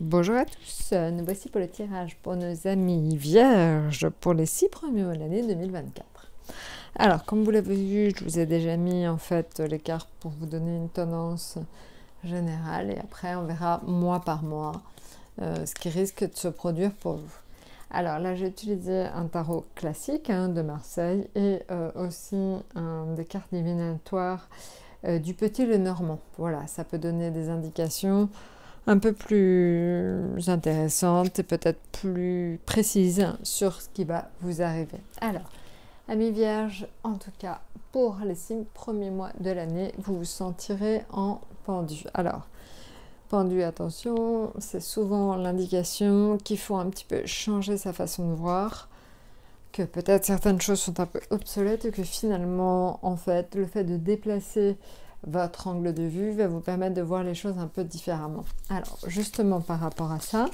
Bonjour à tous, nous voici pour le tirage pour nos amis vierges pour les 6 premiers mois de l'année 2024. Alors, comme vous l'avez vu, je vous ai déjà mis en fait les cartes pour vous donner une tendance générale et après on verra mois par mois ce qui risque de se produire pour vous. Alors là, j'ai utilisé un tarot classique de Marseille et aussi des cartes divinatoires du Petit Lenormand. Voilà, ça peut donner des indications un peu plus intéressante et peut-être plus précise sur ce qui va vous arriver. Alors, amis vierges, en tout cas, pour les 6 premiers mois de l'année, vous vous sentirez en pendu. Alors, pendu, attention, c'est souvent l'indication qu'il faut un petit peu changer sa façon de voir, que peut-être certaines choses sont un peu obsolètes et que finalement, en fait, le fait de déplacer votre angle de vue va vous permettre de voir les choses un peu différemment. Alors, justement, par rapport à ça,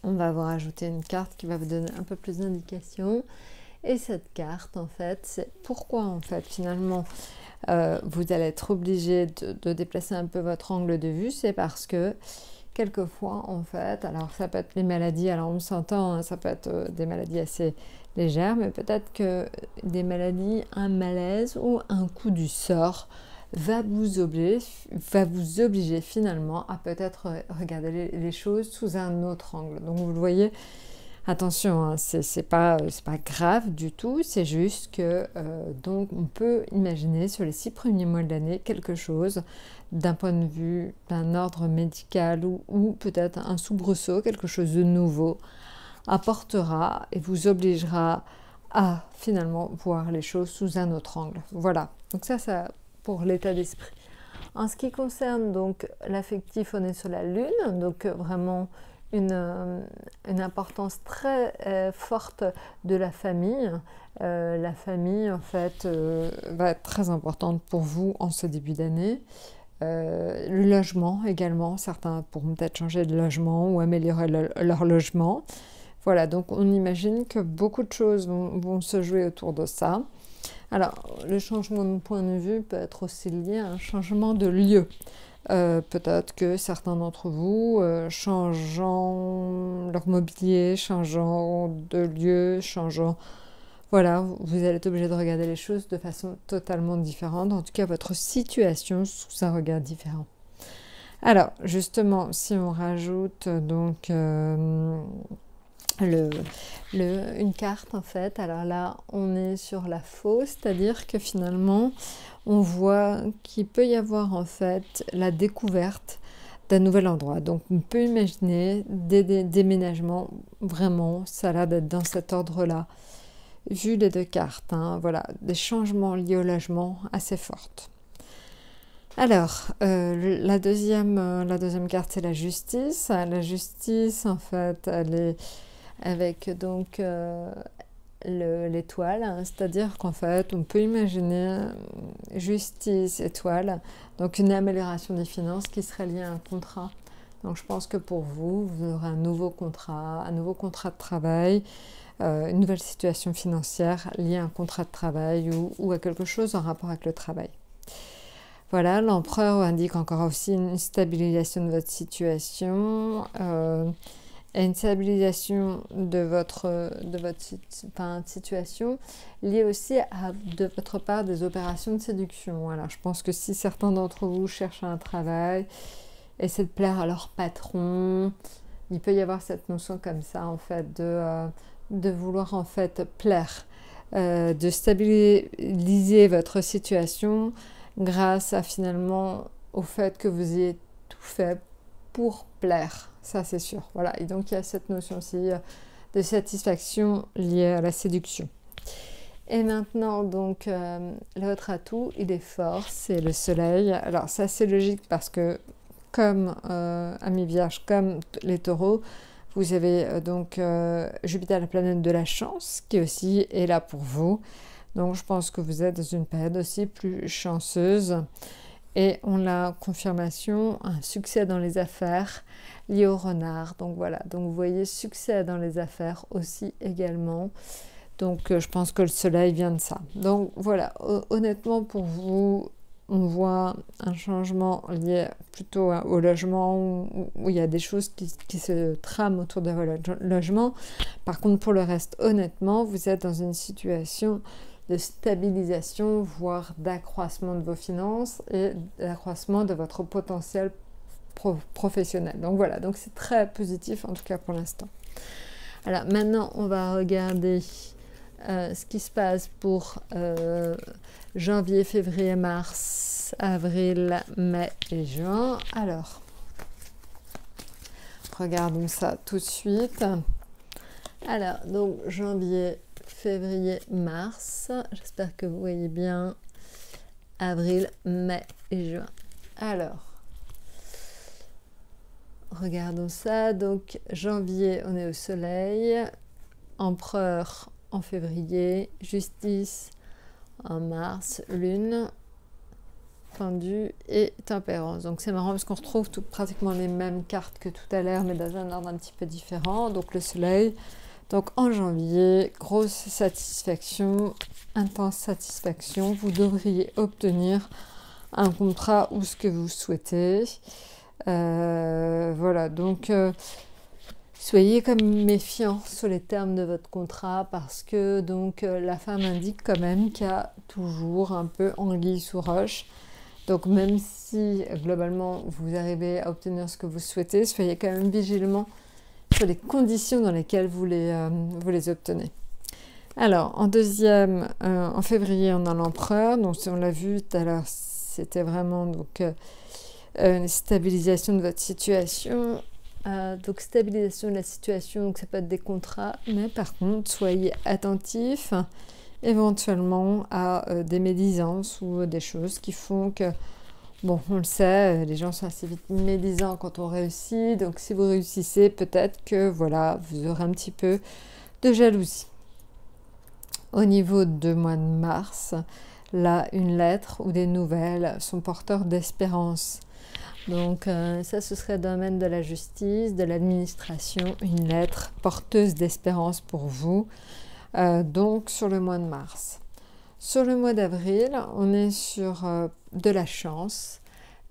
on va vous rajouter une carte qui va vous donner un peu plus d'indications. Et cette carte, en fait, c'est pourquoi, en fait, finalement, vous allez être obligé de déplacer un peu votre angle de vue. C'est parce que, quelquefois, en fait, alors ça peut être les maladies, alors on s'entend, ça peut être des maladies assez légères, mais peut-être que des maladies, un malaise ou un coup du sort va vous obliger finalement à peut-être regarder les choses sous un autre angle. Donc vous le voyez, attention, c'est pas grave du tout, c'est juste que donc on peut imaginer sur les 6 premiers mois de l'année quelque chose d'un point de vue d'un ordre médical ou peut-être un soubresaut, quelque chose de nouveau apportera et vous obligera à finalement voir les choses sous un autre angle. Voilà, donc ça pour l'état d'esprit. En ce qui concerne donc l'affectif, on est sur la lune, donc vraiment une importance très forte de la famille. La famille en fait va être très importante pour vous en ce début d'année. Le logement également, certains pourront peut-être changer de logement ou améliorer leur logement. Voilà, donc on imagine que beaucoup de choses vont se jouer autour de ça. Alors, le changement de point de vue peut être aussi lié à un changement de lieu. Peut-être que certains d'entre vous, changeant leur mobilier, changeant de lieu, voilà, vous allez être obligé de regarder les choses de façon totalement différente. En tout cas, votre situation sous un regard différent. Alors, justement, si on rajoute donc une carte en fait, alors là on est sur la fausse, c'est-à-dire que finalement on voit qu'il peut y avoir en fait la découverte d'un nouvel endroit. Donc on peut imaginer des déménagements, vraiment ça a l'air d'être dans cet ordre-là, vu les deux cartes, voilà, des changements liés au logement assez fortes. Alors, la deuxième carte c'est la justice. La justice en fait elle est avec donc l'étoile, c'est-à-dire qu'en fait on peut imaginer justice, étoile, donc une amélioration des finances qui serait liée à un contrat. Donc je pense que pour vous, vous aurez un nouveau contrat de travail, une nouvelle situation financière liée à un contrat de travail ou à quelque chose en rapport avec le travail. Voilà, l'empereur indique encore aussi une stabilisation de votre situation, et une stabilisation de votre situation liée aussi à de votre part des opérations de séduction. Alors je pense que si certains d'entre vous cherchent un travail, essaient de plaire à leur patron, il peut y avoir cette notion comme ça en fait de vouloir en fait plaire, de stabiliser votre situation grâce à finalement au fait que vous ayez tout fait pour plaire, ça c'est sûr. Voilà, et donc il y a cette notion aussi de satisfaction liée à la séduction. Et maintenant donc l'autre atout, il est fort, c'est le soleil. Alors ça c'est logique parce que comme amis vierges, comme les taureaux, vous avez donc Jupiter, la planète de la chance, qui aussi est là pour vous. Donc je pense que vous êtes dans une période aussi plus chanceuse. Et on a confirmation, un succès dans les affaires lié au renard. Donc voilà, donc vous voyez succès dans les affaires aussi également. Donc je pense que le soleil vient de ça. Donc voilà, honnêtement pour vous, on voit un changement lié plutôt au logement, où il y a des choses qui se trament autour de votre logement. Par contre, pour le reste, honnêtement, vous êtes dans une situation de stabilisation, voire d'accroissement de vos finances et d'accroissement de votre potentiel professionnel. Donc voilà, donc c'est très positif en tout cas pour l'instant. Alors maintenant, on va regarder ce qui se passe pour janvier, février, mars, avril, mai et juin. Alors, regardons ça tout de suite. Alors, donc janvier, février, mars. J'espère que vous voyez bien. Avril, mai et juin. Alors, regardons ça. Donc, janvier, on est au soleil. Empereur en février. Justice en mars. Lune, pendu et tempérance. Donc, c'est marrant parce qu'on retrouve pratiquement les mêmes cartes que tout à l'heure, mais dans un ordre un petit peu différent. Donc, le soleil. Donc, en janvier, grosse satisfaction, intense satisfaction. Vous devriez obtenir un contrat ou ce que vous souhaitez. Voilà, donc soyez comme méfiants sur les termes de votre contrat parce que donc la femme indique quand même qu'il y a toujours un peu anguille sous roche. Donc même si globalement vous arrivez à obtenir ce que vous souhaitez, soyez quand même vigilants sur les conditions dans lesquelles vous les obtenez. Alors en deuxième, en février, on a l'empereur. Donc on l'a vu tout à l'heure, c'était vraiment donc une stabilisation de votre situation. Donc stabilisation de la situation, donc ça peut être des contrats, mais par contre soyez attentifs éventuellement à des médisances ou des choses qui font que, bon, on le sait, les gens sont assez vite médisants quand on réussit, donc si vous réussissez, peut-être que voilà, vous aurez un petit peu de jalousie. Au niveau du mois de mars, là, une lettre ou des nouvelles sont porteurs d'espérance. Donc ça, ce serait le domaine de la justice, de l'administration, une lettre porteuse d'espérance pour vous, donc sur le mois de mars. Sur le mois d'avril, on est sur de la chance,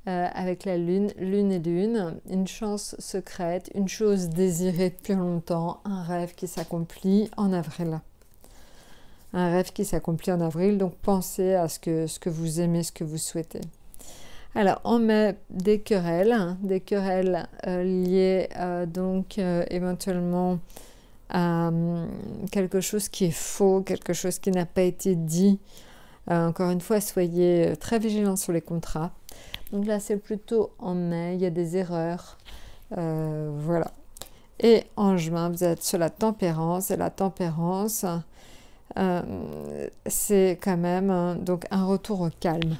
avec la lune et lune, une chance secrète, une chose désirée depuis longtemps, un rêve qui s'accomplit en avril. Un rêve qui s'accomplit en avril, donc pensez à ce que vous aimez, ce que vous souhaitez. Alors, on met des querelles liées donc éventuellement à quelque chose qui est faux, quelque chose qui n'a pas été dit. Encore une fois, soyez très vigilants sur les contrats. Donc là, c'est plutôt en mai, il y a des erreurs. Voilà. Et en juin, vous êtes sur la tempérance. Et la tempérance, c'est quand même donc un retour au calme.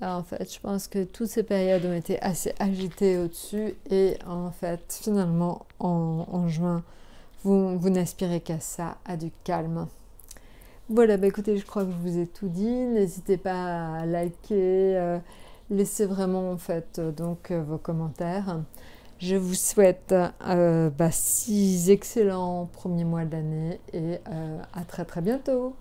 Alors, en fait, je pense que toutes ces périodes ont été assez agitées au-dessus et en fait, finalement, en juin, vous n'aspirez qu'à ça, à du calme. Voilà, bah écoutez, je crois que je vous ai tout dit. N'hésitez pas à liker, laissez vraiment en fait donc vos commentaires. Je vous souhaite 6 excellents premiers mois de l'année et à très très bientôt.